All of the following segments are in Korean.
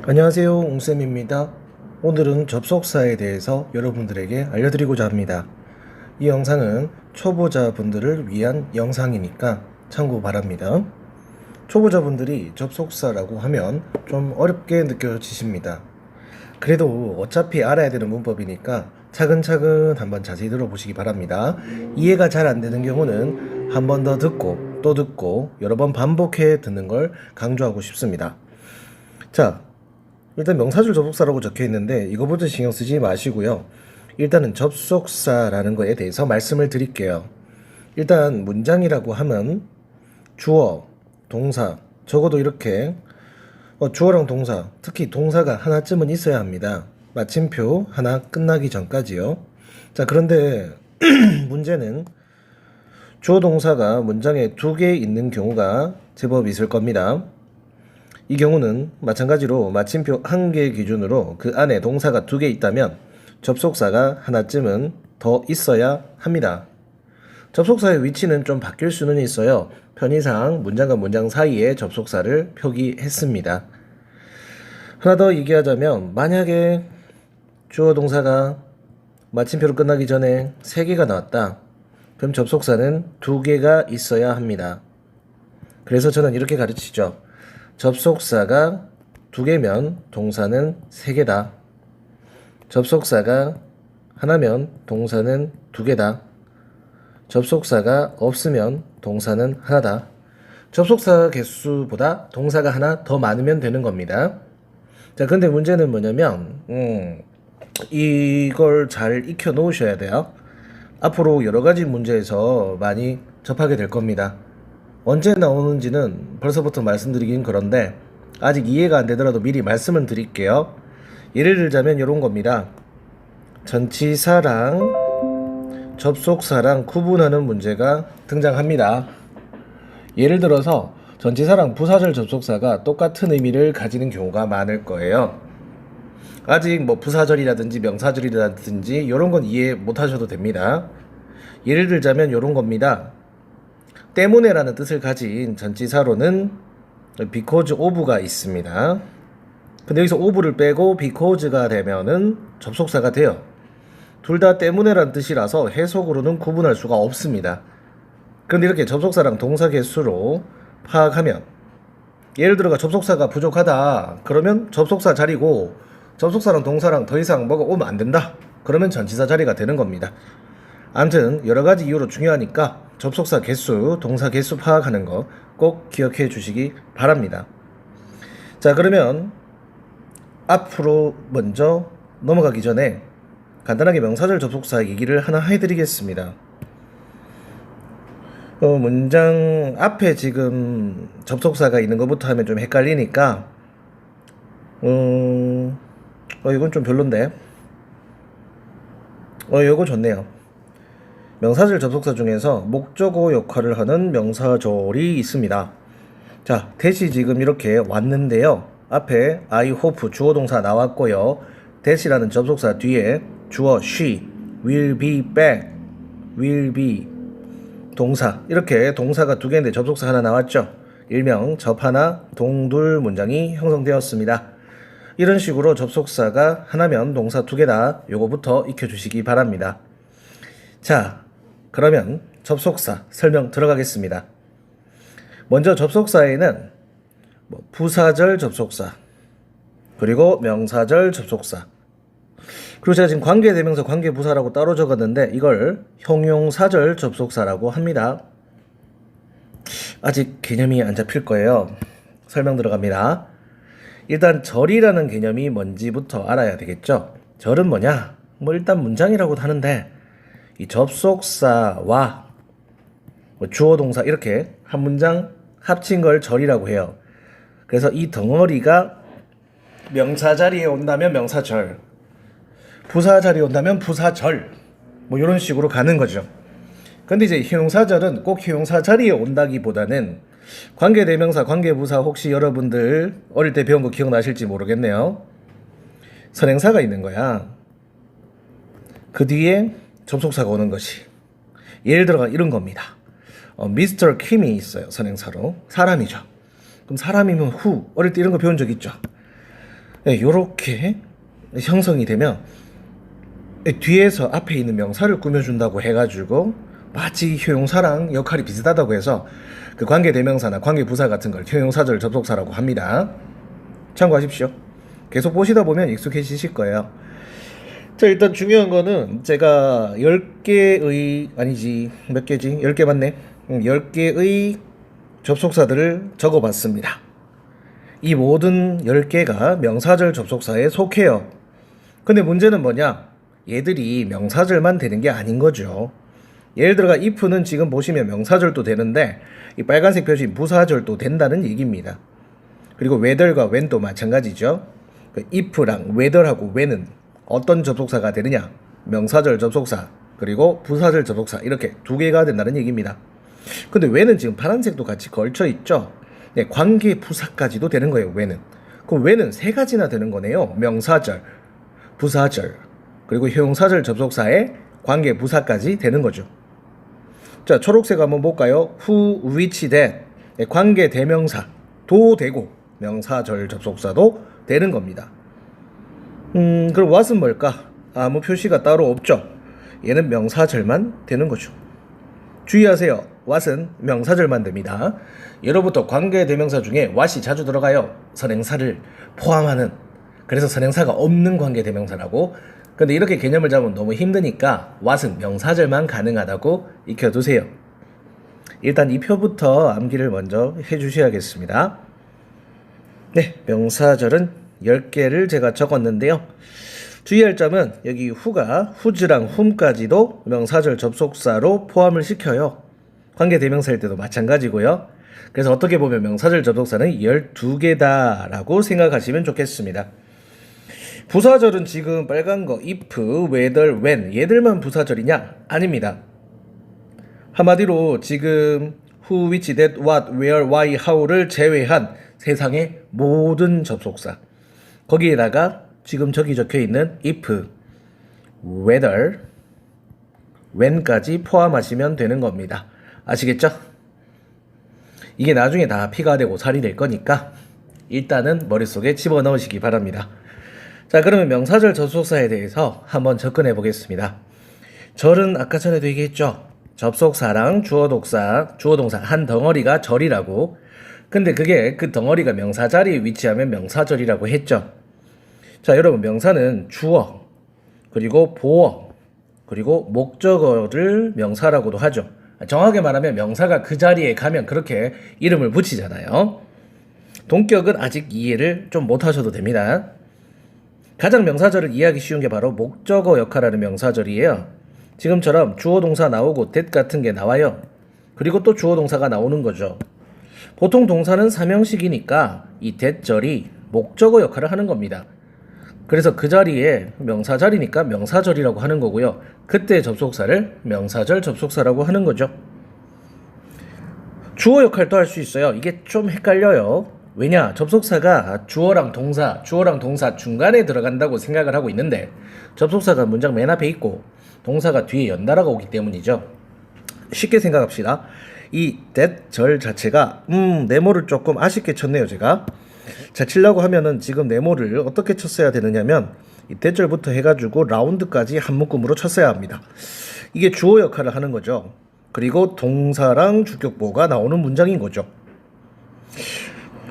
안녕하세요, 옹쌤입니다. 오늘은 접속사에 대해서 여러분들에게 알려드리고자 합니다. 이 영상은 초보자분들을 위한 영상이니까 참고 바랍니다. 초보자분들이 접속사라고 하면 좀 어렵게 느껴지십니다. 그래도 어차피 알아야 되는 문법이니까 차근차근 한번 자세히 들어보시기 바랍니다. 이해가 잘 안 되는 경우는 한 번 더 듣고 또 듣고 여러 번 반복해 듣는 걸 강조하고 싶습니다. 자, 일단 명사절 접속사라고 적혀 있는데 이거부터 신경 쓰지 마시고요. 일단은 접속사라는 거에 대해서 말씀을 드릴게요. 일단 문장이라고 하면 주어, 동사, 적어도 이렇게 주어랑 동사, 특히 동사가 하나쯤은 있어야 합니다. 마침표 하나 끝나기 전까지요. 자, 그런데 문제는 주어 동사가 문장에 2개 있는 경우가 제법 있을 겁니다. 이 경우는 마찬가지로 마침표 1개 기준으로 그 안에 동사가 2개 있다면 접속사가 하나쯤은 더 있어야 합니다. 접속사의 위치는 좀 바뀔 수는 있어요. 편의상 문장과 문장 사이에 접속사를 표기했습니다. 하나 더 얘기하자면 만약에 주어 동사가 마침표로 끝나기 전에 3개가 나왔다. 그럼 접속사는 2개가 있어야 합니다. 그래서 저는 이렇게 가르치죠. 접속사가 2개면 동사는 3개다. 접속사가 하나면 동사는 2개다. 접속사가 없으면 동사는 하나다. 접속사 개수보다 동사가 하나 더 많으면 되는 겁니다. 자, 근데 문제는 뭐냐면 이걸 잘 익혀 놓으셔야 돼요. 앞으로 여러 가지 문제에서 많이 접하게 될 겁니다. 언제 나오는지는 벌써부터 말씀드리긴 그런데 아직 이해가 안 되더라도 미리 말씀을 드릴게요. 예를 들자면 이런 겁니다. 전치사랑 접속사랑 구분하는 문제가 등장합니다. 예를 들어서 전치사랑 부사절 접속사가 똑같은 의미를 가지는 경우가 많을 거예요. 아직 부사절이라든지 명사절이라든지 이런 건 이해 못 하셔도 됩니다. 예를 들자면 이런 겁니다. 때문에라는 뜻을 가진 전치사로는 because of가 있습니다. 근데 여기서 of를 빼고 because가 되면은 접속사가 돼요. 둘 다 때문에라는 뜻이라서 해석으로는 구분할 수가 없습니다. 그런데 이렇게 접속사랑 동사 개수로 파악하면 예를 들어가 접속사가 부족하다. 그러면 접속사 자리고 접속사랑 동사랑 더 이상 뭐가 오면 안 된다. 그러면 전치사 자리가 되는 겁니다. 아무튼 여러 가지 이유로 중요하니까 접속사 개수, 동사 개수 파악하는 거 꼭 기억해 주시기 바랍니다. 자, 그러면 앞으로 먼저 넘어가기 전에 간단하게 명사절 접속사 얘기를 하나 해드리겠습니다. 문장 앞에 지금 접속사가 있는 것부터 하면 좀 헷갈리니까 이건 좀 별론데 이거 좋네요. 명사절 접속사 중에서 목적어 역할을 하는 명사절이 있습니다. 자, that이 지금 이렇게 왔는데요. 앞에 I hope 주어 동사 나왔고요. that이라는 접속사 뒤에 주어 she, will be back, will be 동사, 이렇게 동사가 2개인데 접속사 하나 나왔죠. 일명 접하나 동둘 문장이 형성되었습니다. 이런 식으로 접속사가 하나면 동사 2개다. 요거부터 익혀주시기 바랍니다. 자, 그러면 접속사 설명 들어가겠습니다. 먼저 접속사에는 부사절 접속사, 그리고 명사절 접속사, 그리고 제가 지금 관계대명사 관계부사라고 따로 적었는데 이걸 형용사절 접속사라고 합니다. 아직 개념이 안 잡힐 거예요. 설명 들어갑니다. 일단 절이라는 개념이 뭔지부터 알아야 되겠죠. 절은 뭐냐? 일단 문장이라고도 하는데 이 접속사와 주어 동사 이렇게 한 문장 합친 걸 절이라고 해요. 그래서 이 덩어리가 명사 자리에 온다면 명사절, 부사 자리에 온다면 부사절, 이런 식으로 가는 거죠. 근데 이제 형용사절은 꼭 형용사 자리에 온다기보다는 관계대명사, 관계부사 혹시 여러분들 어릴 때 배운 거 기억나실지 모르겠네요. 선행사가 있는 거야. 그 뒤에 접속사가 오는 것이. 예를 들어가 이런 겁니다. 미스터 킴이 있어요. 선행사로. 사람이죠. 그럼 사람이면 who. 어릴 때 이런 거 배운 적 있죠. 요렇게 형성이 되면 뒤에서 앞에 있는 명사를 꾸며준다고 해가지고 마치 효용사랑 역할이 비슷하다고 해서 그 관계대명사나 관계부사 같은 걸 효용사절 접속사라고 합니다. 참고하십시오. 계속 보시다 보면 익숙해지실 거예요. 자, 일단 중요한 거는 제가 10개의 아니지 몇 개지? 10개 맞네. 10개의 접속사들을 적어봤습니다. 이 모든 10개가 명사절 접속사에 속해요. 근데 문제는 뭐냐? 얘들이 명사절만 되는 게 아닌 거죠. 예를 들어가 if는 지금 보시면 명사절도 되는데 이 빨간색 표시 부사절도 된다는 얘기입니다. 그리고 whether과 when도 마찬가지죠. 그 if랑 whether하고 when은 어떤 접속사가 되느냐? 명사절 접속사 그리고 부사절 접속사 이렇게 두 개가 된다는 얘기입니다. 근데 when은 지금 파란색도 같이 걸쳐 있죠. 네, 관계 부사까지도 되는 거예요. when은. 그럼 when은 세 가지나 되는 거네요. 명사절, 부사절, 그리고 형용사절 접속사의 관계 부사까지 되는 거죠. 자, 초록색 한번 볼까요? who, which, that 관계 대명사도 되고 명사절 접속사도 되는 겁니다. 그럼 what은 뭘까? 아무 표시가 따로 없죠. 얘는 명사절만 되는 거죠. 주의하세요. what은 명사절만 됩니다. 예로부터 관계 대명사 중에 what이 자주 들어가요. 선행사를 포함하는. 그래서 선행사가 없는 관계 대명사라고. 근데 이렇게 개념을 잡으면 너무 힘드니까 what은 명사절만 가능하다고 익혀두세요. 일단 이 표부터 암기를 먼저 해주셔야겠습니다. 네, 명사절은 10개를 제가 적었는데요. 주의할 점은 여기 who가 whose랑 whom까지도 명사절 접속사로 포함을 시켜요. 관계 대명사일 때도 마찬가지고요. 그래서 어떻게 보면 명사절 접속사는 12개다라고 생각하시면 좋겠습니다. 부사절은 지금 빨간 거 if, whether, when 얘들만 부사절이냐? 아닙니다. 한마디로 지금 who, which, that, what, where, why, how를 제외한 세상의 모든 접속사 거기에다가 지금 저기 적혀있는 if, whether, when까지 포함하시면 되는 겁니다. 아시겠죠? 이게 나중에 다 피가 되고 살이 될 거니까 일단은 머릿속에 집어넣으시기 바랍니다. 자, 그러면 명사절 접속사에 대해서 한번 접근해 보겠습니다. 절은 아까 전에도 얘기했죠. 접속사랑 주어동사 한 덩어리가 절이라고. 근데 그게 그 덩어리가 명사 자리에 위치하면 명사절이라고 했죠. 자, 여러분 명사는 주어, 그리고 보어, 그리고 목적어를 명사라고도 하죠. 정확하게 말하면 명사가 그 자리에 가면 그렇게 이름을 붙이잖아요. 동격은 아직 이해를 좀 못하셔도 됩니다. 가장 명사절을 이해하기 쉬운 게 바로 목적어 역할하는 명사절이에요. 지금처럼 주어 동사 나오고 that 같은 게 나와요. 그리고 또 주어 동사가 나오는 거죠. 보통 동사는 삼형식이니까 이 that절이 목적어 역할을 하는 겁니다. 그래서 그 자리에 명사 자리니까 명사절이라고 하는 거고요. 그때 접속사를 명사절 접속사라고 하는 거죠. 주어 역할도 할 수 있어요. 이게 좀 헷갈려요. 왜냐? 접속사가 주어랑 동사 중간에 들어간다고 생각을 하고 있는데 접속사가 문장 맨 앞에 있고 동사가 뒤에 연달아가 오기 때문이죠. 쉽게 생각합시다. 이 that 절 자체가 네모를 조금 아쉽게 쳤네요. 제가 자, 치려고 하면은 지금 네모를 어떻게 쳤어야 되느냐면 이 that 절부터 해가지고 라운드까지 한 묶음으로 쳤어야 합니다. 이게 주어 역할을 하는 거죠. 그리고 동사랑 주격보가 나오는 문장인 거죠.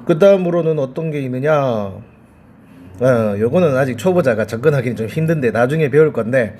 그 다음으로는 어떤 게 있느냐, 요거는 아직 초보자가 접근하기는 좀 힘든데 나중에 배울 건데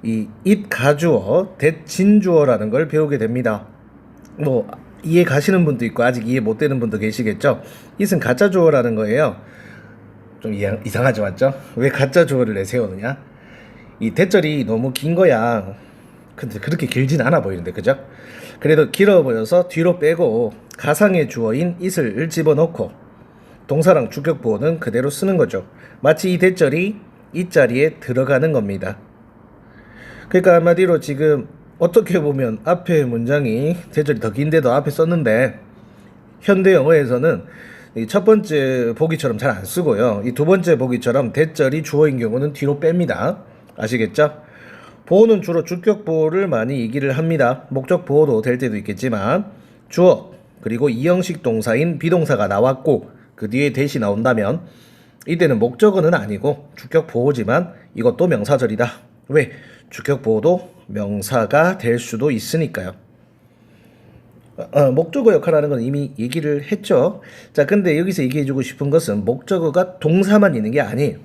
이 it 가주어, that 진주어라는 걸 배우게 됩니다. 뭐 이해 가시는 분도 있고 아직 이해 못 되는 분도 계시겠죠. it은 가짜 주어라는 거예요. 좀 이상하죠, 맞죠? 왜 가짜 주어를 내세우느냐? 이 that절이 너무 긴 거야. 근데 그렇게 길진 않아 보이는데, 그죠? 그래도 길어 보여서 뒤로 빼고 가상의 주어인 it을 집어넣고 동사랑 주격보호는 그대로 쓰는 거죠. 마치 이 that절이 이 자리에 들어가는 겁니다. 그러니까 한마디로 지금 어떻게 보면 앞에 문장이 that절이 더 긴데도 앞에 썼는데 현대 영어에서는 이 첫 번째 보기처럼 잘 안 쓰고요. 이 두 번째 보기처럼 that절이 주어인 경우는 뒤로 뺍니다. 아시겠죠? 보호는 주로 주격 보호를 많이 얘기를 합니다. 목적 보호도 될 때도 있겠지만 주어 그리고 이형식 동사인 비동사가 나왔고 그 뒤에 that이 나온다면 이때는 목적어는 아니고 주격 보호지만 이것도 명사절이다. 왜? 주격 보호도 명사가 될 수도 있으니까요. 목적어 역할하는 건 이미 얘기를 했죠. 자, 근데 여기서 얘기해주고 싶은 것은 목적어가 동사만 있는 게 아니에요.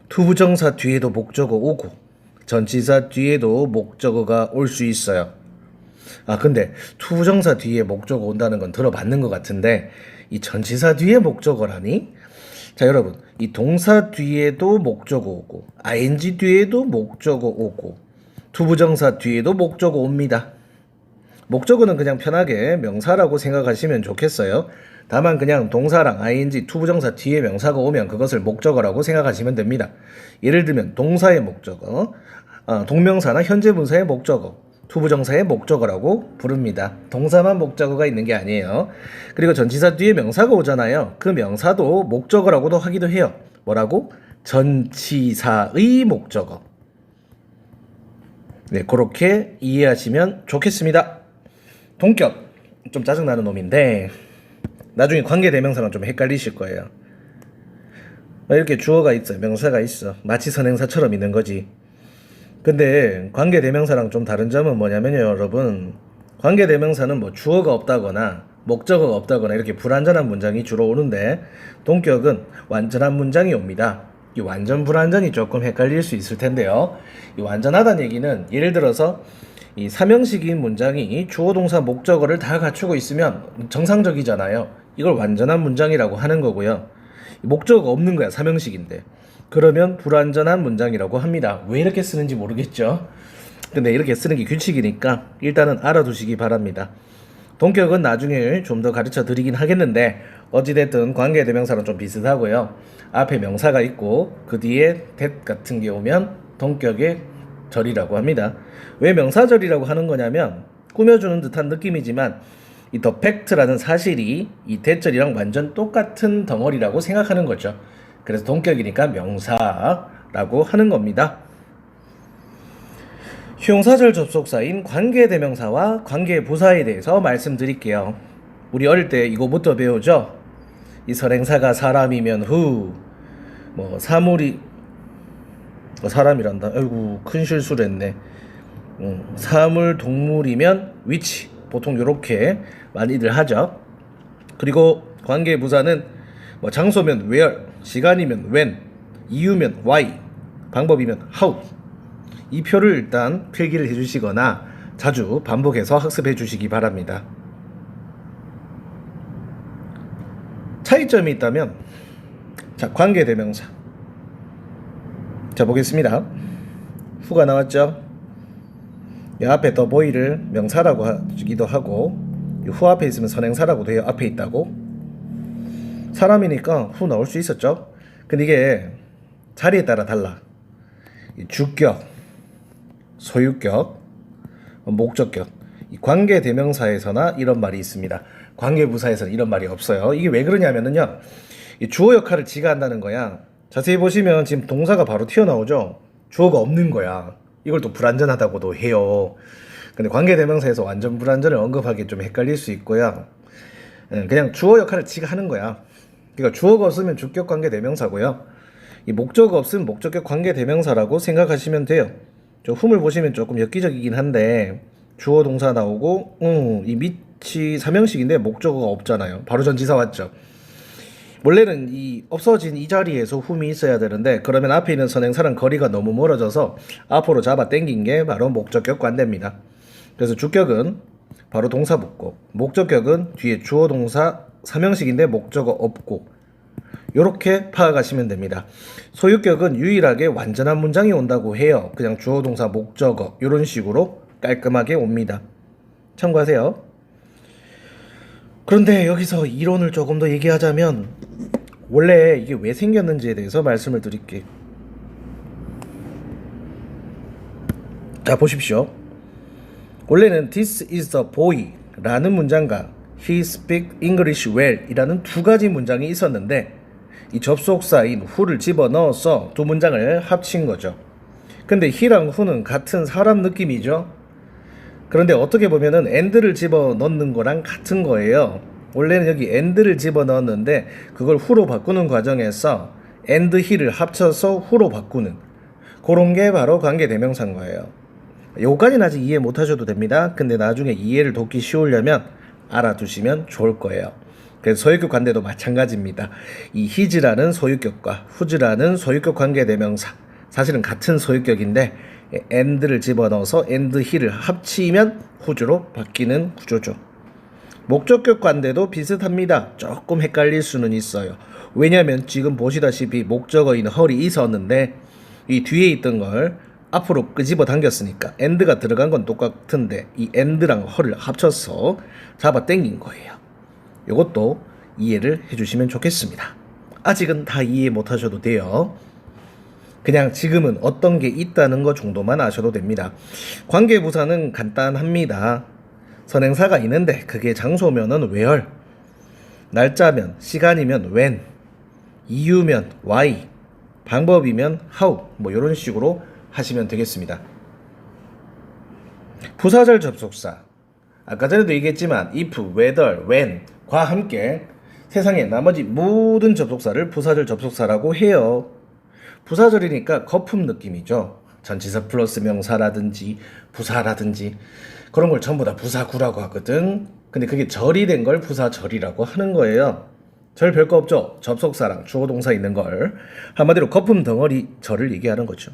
투부정사 뒤에도 목적어 오고 전치사 뒤에도 목적어가 올 수 있어요. 근데 투부정사 뒤에 목적어 온다는 건 들어봤는 것 같은데 이 전치사 뒤에 목적어라니? 자, 여러분, 이 동사 뒤에도 목적어 오고 ing 뒤에도 목적어 오고 투부정사 뒤에도 목적어 옵니다. 목적어는 그냥 편하게 명사라고 생각하시면 좋겠어요. 다만 그냥 동사랑 ing, 투부정사 뒤에 명사가 오면 그것을 목적어라고 생각하시면 됩니다. 예를 들면 동사의 목적어, 동명사나 현재 분사의 목적어, 투부정사의 목적어라고 부릅니다. 동사만 목적어가 있는 게 아니에요. 그리고 전치사 뒤에 명사가 오잖아요. 그 명사도 목적어라고도 하기도 해요. 뭐라고? 전치사의 목적어. 네, 그렇게 이해하시면 좋겠습니다. 동격, 좀 짜증나는 놈인데 나중에 관계대명사랑 좀 헷갈리실 거예요. 이렇게 주어가 있어, 명사가 있어, 마치 선행사처럼 있는 거지. 근데 관계대명사랑 좀 다른 점은 뭐냐면요, 여러분, 관계대명사는 뭐 주어가 없다거나 목적어가 없다거나 이렇게 불완전한 문장이 주로 오는데 동격은 완전한 문장이 옵니다. 이 완전 불완전이 조금 헷갈릴 수 있을 텐데요. 이 완전하다는 얘기는 예를 들어서 이 삼형식인 문장이 주어 동사 목적어를 다 갖추고 있으면 정상적이잖아요. 이걸 완전한 문장이라고 하는 거고요. 목적어가 없는 거야, 삼형식인데. 그러면 불완전한 문장이라고 합니다. 왜 이렇게 쓰는지 모르겠죠. 근데 이렇게 쓰는 게 규칙이니까 일단은 알아두시기 바랍니다. 동격은 나중에 좀 더 가르쳐 드리긴 하겠는데 어찌됐든 관계대명사랑 좀 비슷하고요. 앞에 명사가 있고 그 뒤에 that 같은 게 오면 동격의 절이라고 합니다. 왜 명사절이라고 하는 거냐면 꾸며주는 듯한 느낌이지만 이 the fact라는 사실이 이 대절이랑 완전 똑같은 덩어리라고 생각하는 거죠. 그래서 동격이니까 명사라고 하는 겁니다. 형사절 접속사인 관계대명사와 관계부사에 대해서 말씀드릴게요. 우리 어릴 때 이거부터 배우죠. 이 선행사가 사람이면 who, 뭐 사물이 사람이란다. 아이고, 큰 실수를 했네. 사물, 동물이면 which, 보통 이렇게 많이들 하죠. 그리고 관계부사는 뭐 장소면 where, 시간이면 when, 이유면 why, 방법이면 how. 이 표를 일단 필기를 해주시거나 자주 반복해서 학습해 주시기 바랍니다. 차이점이 있다면, 자, 관계대명사. 자, 보겠습니다. 후가 나왔죠? 이 앞에 더 보이를 명사라고 하기도 하고, 후 앞에 있으면 선행사라고 돼요. 앞에 있다고. 사람이니까 후 나올 수 있었죠? 근데 이게 자리에 따라 달라. 주격, 소유격, 목적격. 이 관계대명사에서나 이런 말이 있습니다. 관계부사에서는 이런 말이 없어요. 이게 왜 그러냐면요, 이 주어 역할을 지가 한다는 거야. 자세히 보시면 지금 동사가 바로 튀어나오죠. 주어가 없는 거야. 이걸 또 불완전하다고도 해요. 근데 관계대명사에서 완전 불완전을 언급하기 좀 헷갈릴 수 있고요. 그냥 주어 역할을 지가 하는 거야. 그러니까 주어가 없으면 주격 관계대명사고요. 이 목적어가 없으면 목적격 관계대명사라고 생각하시면 돼요. 저 흠을 보시면 조금 엽기적이긴 한데 주어 동사 나오고 이 밑이 삼형식인데 목적어가 없잖아요. 바로 전치사 왔죠. 원래는 이 없어진 이 자리에서 흠이 있어야 되는데 그러면 앞에 있는 선행사랑 거리가 너무 멀어져서 앞으로 잡아 당긴 게 바로 목적격 관대입니다. 그래서 주격은 바로 동사 붙고 목적격은 뒤에 주어 동사 삼형식인데 목적어 없고 요렇게 파악하시면 됩니다. 소유격은 유일하게 완전한 문장이 온다고 해요. 그냥 주어 동사 목적어 이런 식으로 깔끔하게 옵니다. 참고하세요. 그런데 여기서 이론을 조금 더 얘기하자면 원래 이게 왜 생겼는지에 대해서 말씀을 드릴게요. 자, 보십시오. 원래는 This is the boy 라는 문장과 He speaks English well 이라는 두 가지 문장이 있었는데 이 접속사인 who를 집어넣어서 두 문장을 합친 거죠. 근데 he랑 who는 같은 사람 느낌이죠. 그런데 어떻게 보면은 and를 집어넣는 거랑 같은 거예요. 원래는 여기 and를 집어넣었는데 그걸 who로 바꾸는 과정에서 and he를 합쳐서 who로 바꾸는 그런 게 바로 관계대명사인 거예요. 요까지는 아직 이해 못하셔도 됩니다. 근데 나중에 이해를 돕기 쉬우려면 알아두시면 좋을 거예요. 그래서 소유격 관계도 마찬가지입니다. 이 his라는 소유격과 whose라는 소유격 관계대명사 사실은 같은 소유격인데 and를 집어넣어서 and he를 합치면 whose로 바뀌는 구조죠. 목적격 관계도 비슷합니다. 조금 헷갈릴 수는 있어요. 왜냐면 지금 보시다시피 목적어인 헐이 있었는데 이 뒤에 있던 걸 앞으로 끄집어 당겼으니까 and가 들어간 건 똑같은데 이 and랑 헐을 합쳐서 잡아 당긴 거예요. 이것도 이해를 해주시면 좋겠습니다. 아직은 다 이해 못하셔도 돼요. 그냥 지금은 어떤 게 있다는 거 정도만 아셔도 됩니다. 관계부사는 간단합니다. 선행사가 있는데 그게 장소면은 where, 날짜면 시간이면 when, 이유면 why, 방법이면 how 뭐 이런 식으로 하시면 되겠습니다. 부사절 접속사 아까 전에도 얘기했지만 if, whether, when과 함께 세상의 나머지 모든 접속사를 부사절 접속사라고 해요. 부사절이니까 거품 느낌이죠. 전치사 플러스 명사라든지 부사라든지 그런 걸 전부 다 부사구라고 하거든. 근데 그게 절이 된 걸 부사절이라고 하는 거예요. 절 별거 없죠. 접속사랑 주어동사 있는 걸 한마디로 거품 덩어리 절을 얘기하는 거죠.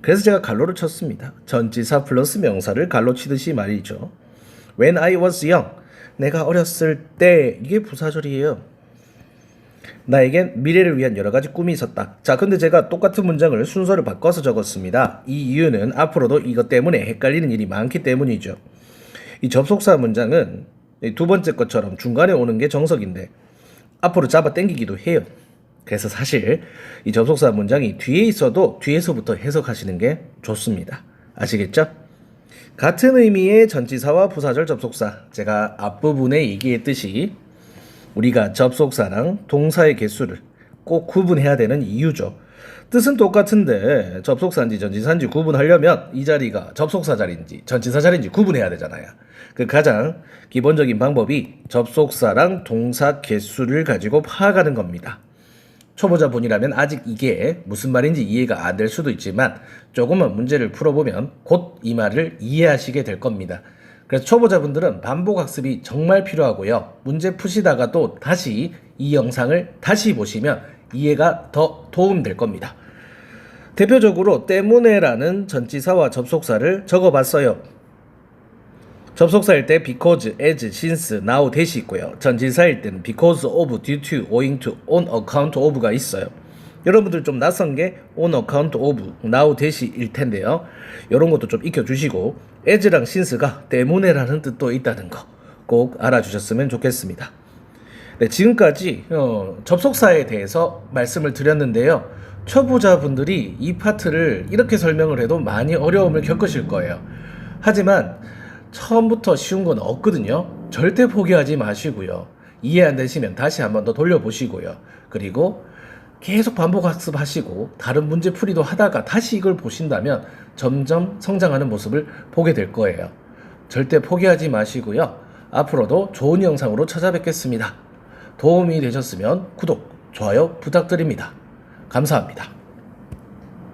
그래서 제가 갈로를 쳤습니다. 전치사 플러스 명사를 갈로 치듯이 말이죠. When I was young, 내가 어렸을 때 이게 부사절이에요. 나에겐 미래를 위한 여러 가지 꿈이 있었다. 자, 근데 제가 똑같은 문장을 순서를 바꿔서 적었습니다. 이 이유는 앞으로도 이것 때문에 헷갈리는 일이 많기 때문이죠. 이 접속사 문장은 두 번째 것처럼 중간에 오는 게 정석인데 앞으로 잡아 당기기도 해요. 그래서 사실 이 접속사 문장이 뒤에 있어도 뒤에서부터 해석하시는 게 좋습니다. 아시겠죠? 같은 의미의 전치사와 부사절 접속사, 제가 앞부분에 얘기했듯이 우리가 접속사랑 동사의 개수를 꼭 구분해야 되는 이유죠. 뜻은 똑같은데 접속사인지 전치사인지 구분하려면 이 자리가 접속사 자리인지 전치사 자리인지 구분해야 되잖아요. 그 가장 기본적인 방법이 접속사랑 동사 개수를 가지고 파악하는 겁니다. 초보자분이라면 아직 이게 무슨 말인지 이해가 안 될 수도 있지만 조금만 문제를 풀어보면 곧 이 말을 이해하시게 될 겁니다. 그래서 초보자분들은 반복 학습이 정말 필요하고요. 문제 푸시다가도 다시 이 영상을 다시 보시면 이해가 더 도움될 겁니다. 대표적으로 때문에라는 전치사와 접속사를 적어봤어요. 접속사일 때 because, as, since, now, that이 있고요. 전치사일 때는 because of, due to, owing to, on account of가 있어요. 여러분들 좀 낯선 게 on account of, now, that일 텐데요. 이런 것도 좀 익혀주시고 as랑 since가 때문에라는 뜻도 있다는 거 꼭 알아주셨으면 좋겠습니다. 네, 지금까지 접속사에 대해서 말씀을 드렸는데요. 초보자분들이 이 파트를 이렇게 설명을 해도 많이 어려움을 겪으실 거예요. 하지만 처음부터 쉬운 건 없거든요. 절대 포기하지 마시고요. 이해 안 되시면 다시 한번 더 돌려보시고요. 그리고 계속 반복 학습하시고 다른 문제 풀이도 하다가 다시 이걸 보신다면 점점 성장하는 모습을 보게 될 거예요. 절대 포기하지 마시고요. 앞으로도 좋은 영상으로 찾아뵙겠습니다. 도움이 되셨으면 구독, 좋아요 부탁드립니다. 감사합니다.